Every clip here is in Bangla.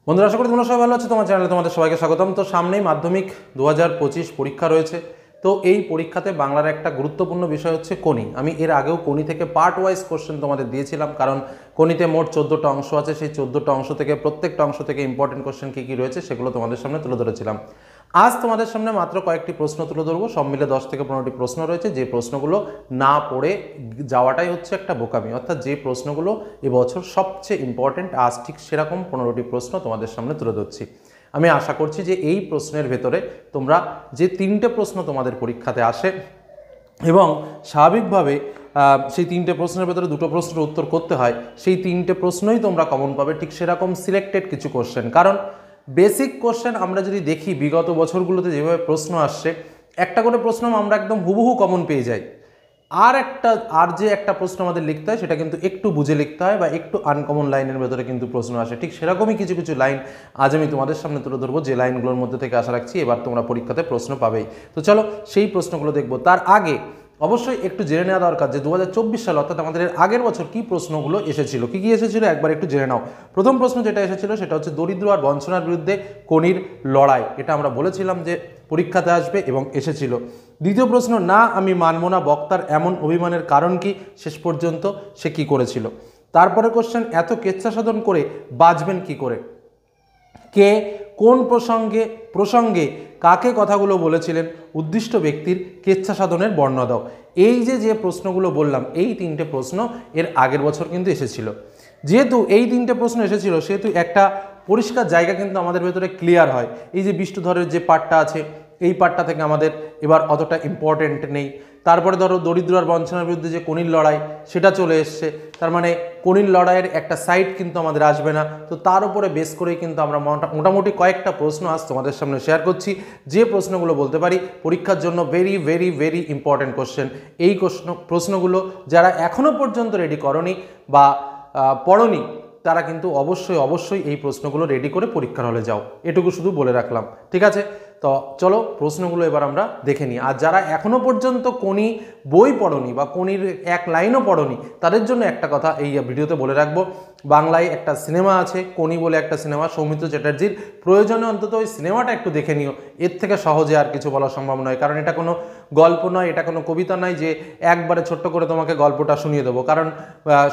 বন্ধুরা, আশা করি তোমরা সবাই ভালো আছো। তোমার চ্যানেলে তোমাদের সবাইকে স্বাগতম। তো সামনেই মাধ্যমিক 2025 পরীক্ষা রয়েছে। তো এই পরীক্ষাতে বাংলার একটা গুরুত্বপূর্ণ বিষয় হচ্ছে কোনি। আমি এর আগেও কোনি থেকে পার্ট ওয়াইজ কোশ্চেন তোমাদের দিয়েছিলাম, কারণ কোনিতে মোট 14টা অংশ আছে। সেই 14টা অংশ থেকে প্রত্যেকটা অংশ থেকে ইম্পর্টেন্ট কোশ্চেন কী কী রয়েছে সেগুলো তোমাদের সামনে তুলে ধরেছিলাম। আজ তোমাদের সামনে মাত্র কয়েকটি প্রশ্ন তুলে ধরবো। সব মিলে 10 থেকে 15টি প্রশ্ন রয়েছে, যে প্রশ্নগুলো না পড়ে যাওয়াটাই হচ্ছে একটা বোকামি। অর্থাৎ যে প্রশ্নগুলো এবছর সবচেয়ে ইম্পর্টেন্ট, আজ ঠিক সেরকম 15টি প্রশ্ন তোমাদের সামনে তুলে ধরছি। আমি আশা করছি যে এই প্রশ্নের ভেতরে তোমরা যে 3টে প্রশ্ন তোমাদের পরীক্ষাতে আসে এবং স্বাভাবিকভাবে সেই 3টে প্রশ্নের ভেতরে 2টো প্রশ্নের উত্তর করতে হয়, সেই 3টে প্রশ্নই তোমরা কমন পাবে, ঠিক সেরকম সিলেক্টেড কিছু কোশ্চেন। কারণ বেসিক কোশ্চেন আমরা যদি দেখি বিগত বছরগুলোতে যেভাবে প্রশ্ন আসছে, একটা করে প্রশ্ন আমরা একদম হুবহু কমন পেয়ে যাই। আর যে একটা প্রশ্ন আমাদের লিখতে হয় সেটা কিন্তু একটু বুঝে লিখতে হয় বা একটু আনকমন লাইনের ভেতরে কিন্তু প্রশ্ন আসে। ঠিক সেরকমই কিছু কিছু লাইন আজ আমি তোমাদের সামনে তুলে ধরবো, যে লাইনগুলোর মধ্যে থেকে আশা রাখছি এবার তোমরা পরীক্ষাতে প্রশ্ন পাবেই। তো চলো সেই প্রশ্নগুলো দেখবো। তার আগে অবশ্যই একটু জেনে নেওয়া দরকার যে 2024 সাল অর্থাৎ আমাদের আগের বছর কি প্রশ্নগুলো এসেছিল, কি কি এসেছিল একবার একটু জেনে নাও। প্রথম প্রশ্ন যেটা এসেছিল সেটা হচ্ছে দরিদ্র আর বঞ্চনার বিরুদ্ধে কোনির লড়াই। এটা আমরা বলেছিলাম যে পরীক্ষাতে আসবে এবং এসেছিল। দ্বিতীয় প্রশ্ন, না আমি মানব না বক্তার এমন অভিমানের কারণ কি, শেষ পর্যন্ত সে কি করেছিল। তারপরে কোশ্চেন, এত কেচ্ছা সাধন করে বাঁচবেন কি করে, কে কোন প্রসঙ্গে কাকে কথাগুলো বলেছিলেন, উদ্দিষ্ট ব্যক্তির কেচ্ছা সাধনের বর্ণনা দাও। এই যে প্রশ্নগুলো বললাম, এই 3টে প্রশ্ন এর আগের বছর কিন্তু এসেছিল। যেহেতু এই 3টে প্রশ্ন এসেছিল সেহেতু একটা পরিষ্কার জায়গা কিন্তু আমাদের ভেতরে ক্লিয়ার হয়। এই যে বিষ্ণুধরের যে পার্টটা আছে, এই পার্টটা থেকে আমাদের এবার অতটা ইম্পর্টেন্ট নেই। তারপরে ধরো দরিদ্র আর বঞ্চনার বিরুদ্ধে যে কোনির লড়াই সেটা চলে এসছে, তার মানে কোনির লড়াইয়ের একটা সাইড কিন্তু আমাদের আসবে না। তো তার উপরে বেস করেই কিন্তু আমরা মোটামুটি কয়েকটা প্রশ্ন আজ তোমাদের সামনে শেয়ার করছি, যে প্রশ্নগুলো বলতে পারি পরীক্ষার জন্য very very very important question. এই প্রশ্নগুলো যারা এখনও পর্যন্ত রেডি করনি বা পড়নি, তারা কিন্তু অবশ্যই এই প্রশ্নগুলো রেডি করে পরীক্ষার হলে যাও, এটুকু শুধু বলে রাখলাম। ঠিক আছে, তো চলো প্রশ্নগুলো এবার আমরা দেখে নিই। আর যারা এখনও পর্যন্ত কোনি বই পড়নি বা কোনির এক লাইনও পড়নি, তাদের জন্য একটা কথা এই ভিডিওতে বলে রাখবো। বাংলায় একটা সিনেমা আছে কোনি বলে, একটা সিনেমা সৌমিত্র চ্যাটার্জির, প্রয়োজনে অন্তত ওই সিনেমাটা একটু দেখে নিও। এর থেকে সহজে আর কিছু বলা সম্ভব নয়, কারণ এটা কোনো গল্প নয়, এটা কোনো কবিতা নয় যে একবারে ছোট্ট করে তোমাকে গল্পটা শুনিয়ে দেবো। কারণ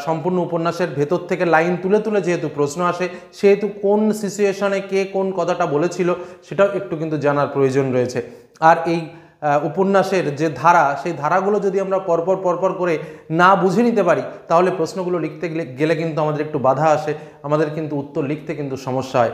সম্পূর্ণ উপন্যাসের ভেতর থেকে লাইন তুলে তুলে যেহেতু প্রশ্ন আসে, সেহেতু কোন সিচুয়েশনে কে কোন কথাটা বলেছিল সেটাও একটু কিন্তু জানার প্রয়োজন রয়েছে। আর এই উপন্যাসের যে ধারা, সেই ধারাগুলো যদি আমরা পরপর করে না বুঝে নিতে পারি, তাহলে প্রশ্নগুলো লিখতে গেলে কিন্তু আমাদের একটু বাধা আসে, আমাদের কিন্তু উত্তর লিখতে কিন্তু সমস্যা হয়।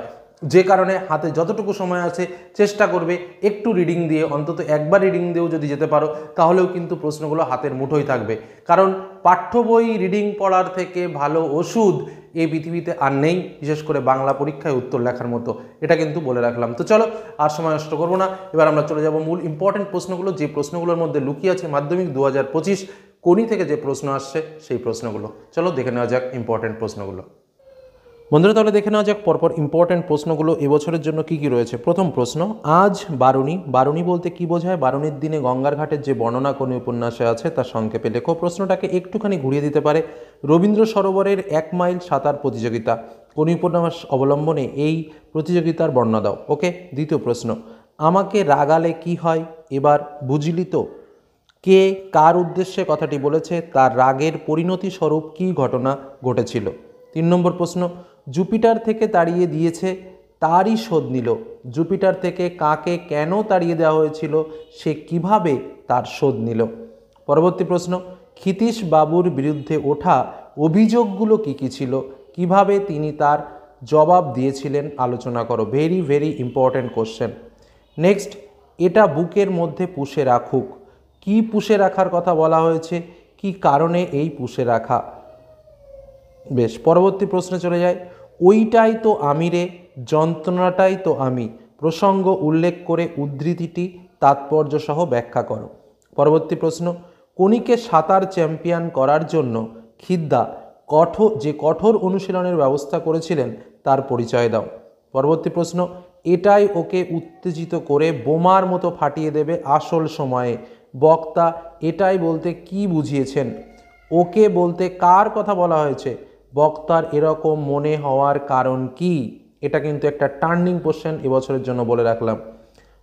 যে কারণে হাতে যতটুকু সময় আছে চেষ্টা করবে একটু রিডিং দিয়ে, অন্তত একবার রিডিং দিয়েও যদি যেতে পারো, তাহলেও কিন্তু প্রশ্নগুলো হাতের মুঠোয় থাকবে। কারণ পাঠ্য বই রিডিং পড়ার থেকে ভালো ওষুধ এই পৃথিবীতে আর নেই, বিশেষ করে বাংলা পরীক্ষায় উত্তর লেখার মতো। এটা কিন্তু বলে রাখলাম। তো চলো আর সময় নষ্ট করবো না, এবার আমরা চলে যাব মূল ইম্পর্টেন্ট প্রশ্নগুলো, যে প্রশ্নগুলোর মধ্যে লুকিয়ে আছে মাধ্যমিক 2025 কোনি থেকে যে প্রশ্ন আসছে সেই প্রশ্নগুলো। চলো দেখে নেওয়া যাক ইম্পর্টেন্ট প্রশ্নগুলো। বন্ধুরা, তাহলে দেখে নেওয়া যাক পরপর ইম্পর্টেন্ট প্রশ্নগুলো এবছরের জন্য কি কি রয়েছে। প্রথম প্রশ্ন, আজ বারুণী। বারুণী বলতে কি বোঝায়? বারুণীর দিনে গঙ্গার ঘাটের যে বর্ণনা কোন উপন্যাসে আছে তার সংক্ষেপে লেখো। প্রশ্নটাকে একটুখানি ঘুরিয়ে দিতে পারে, রবীন্দ্র সরোবরের 1 মাইল সাঁতার প্রতিযোগিতা কোন উপন্যাস অবলম্বনে, এই প্রতিযোগিতার বর্ণনা দাও। ওকে। দ্বিতীয় প্রশ্ন, আমাকে রাগালে কি হয় এবার বুঝলি তো, কে কার উদ্দেশ্যে কথাটি বলেছে, তার রাগের পরিণতি স্বরূপ কী ঘটনা ঘটেছিল। 3 নম্বর প্রশ্ন, জুপিটার থেকে তাড়িয়ে দিয়েছে তারই শোধ নিল। জুপিটার থেকে কাকে কেন তাড়িয়ে দেওয়া হয়েছিল, সে কিভাবে তার শোধ নিল। পরবর্তী প্রশ্ন, ক্ষিতীশ বাবুর বিরুদ্ধে ওঠা অভিযোগগুলো কী কী ছিল, কিভাবে তিনি তার জবাব দিয়েছিলেন আলোচনা করো। Very very important question. Next, এটা বুকের মধ্যে পুষে রাখুক। কি পুষে রাখার কথা বলা হয়েছে, কি কারণে এই পুষে রাখা। বেশ, পরবর্তী প্রশ্নে চলে যায়। ওইটাই তো আমি রে, যন্ত্রণাটাই তো আমি। প্রসঙ্গ উল্লেখ করে উদ্ধৃতিটি তাৎপর্য সহ ব্যাখ্যা করো। পরবর্তী প্রশ্ন, কোনিকে সাঁতার চ্যাম্পিয়ন করার জন্য খিদ্দা কঠোর অনুশীলনের ব্যবস্থা করেছিলেন তার পরিচয় দাও। পরবর্তী প্রশ্ন, এটাই ওকে উত্তেজিত করে বোমার মতো ফাটিয়ে দেবে আসল সময়ে। বক্তা এটাই বলতে কি বুঝিয়েছেন? ওকে বলতে কার কথা বলা হয়েছে? বক্তার এরকম মনে হওয়ার কারণ কি? এটা কিন্তু একটা টার্নিং কোশ্চেন এবছরের জন্য বলে রাখলাম।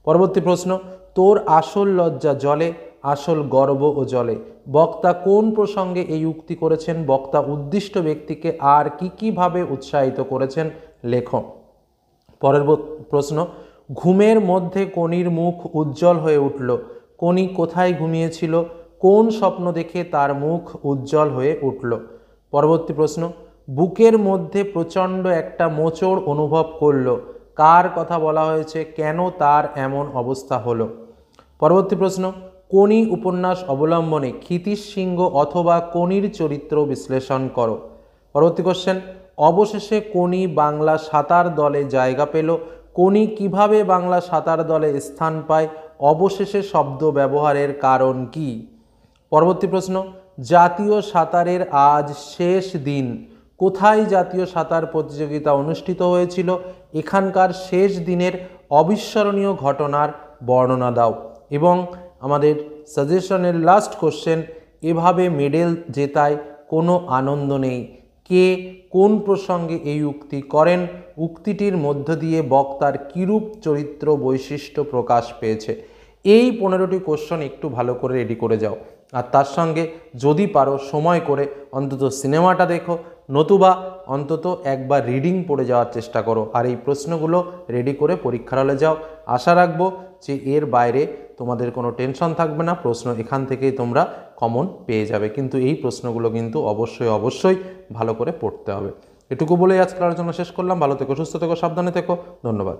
পরবর্তী প্রশ্ন, তোর আসল লজ্জা জলে, আসল গর্ব ও জলে। বক্তা কোন প্রসঙ্গে এই উক্তি করেছেন? বক্তা উদ্দিষ্ট ব্যক্তিকে আর কি ভাবে উৎসাহিত করেছেন? লেখো। পরের প্রশ্ন, ঘুমের মধ্যে কনির মুখ উজ্জ্বল হয়ে উঠল। কনি কোথায় ঘুমিয়েছিল? কোন স্বপ্ন দেখে তার মুখ উজ্জ্বল হয়ে উঠল? পরবর্তী প্রশ্ন, বুকের মধ্যে প্রচণ্ড একটা মোচড় অনুভব করল। কার কথা বলা হয়েছে? কেন তার এমন অবস্থা হলো? পরবর্তী প্রশ্ন, কোনি উপন্যাস অবলম্বনে ক্ষিতীশ সিংহ অথবা কোনির চরিত্র বিশ্লেষণ করো। পরবর্তী কোশ্চেন, অবশেষে কোনি বাংলা সাঁতার দলে জায়গা পেল। কোনি কিভাবে বাংলা সাঁতার দলে স্থান পায়? অবশেষে শব্দ ব্যবহারের কারণ কি? পরবর্তী প্রশ্ন, জাতীয় সাঁতারের আজ শেষ দিন। কোথায় জাতীয় সাঁতার প্রতিযোগিতা অনুষ্ঠিত হয়েছিল? এখানকার শেষ দিনের অবিস্মরণীয় ঘটনার বর্ণনা দাও। এবং আমাদের সাজেশনের লাস্ট কোশ্চেন, এভাবে মেডেল জেতায় কোনো আনন্দ নেই। কে কোন প্রসঙ্গে এই উক্তি করেন? উক্তিটির মধ্য দিয়ে বক্তার কিরূপ চরিত্র বৈশিষ্ট্য প্রকাশ পেয়েছে? এই 15টি কোশ্চেন একটু ভালো করে রেডি করে যাও। আর তার সঙ্গে যদি পারো সময় করে অন্তত সিনেমাটা দেখো, নতুবা অন্তত একবার রিডিং পড়ে যাওয়ার চেষ্টা করো। আর এই প্রশ্নগুলো রেডি করে পরীক্ষার হলে যাও। আশা রাখবো যে এর বাইরে তোমাদের কোনো টেনশন থাকবে না, প্রশ্ন এখান থেকেই তোমরা কমন পেয়ে যাবে। কিন্তু এই প্রশ্নগুলো কিন্তু অবশ্যই ভালো করে পড়তে হবে। এটুকু বলেই আজকের আলোচনা শেষ করলাম। ভালো থেকো, সুস্থ থেকো, সাবধানে থেকো। ধন্যবাদ।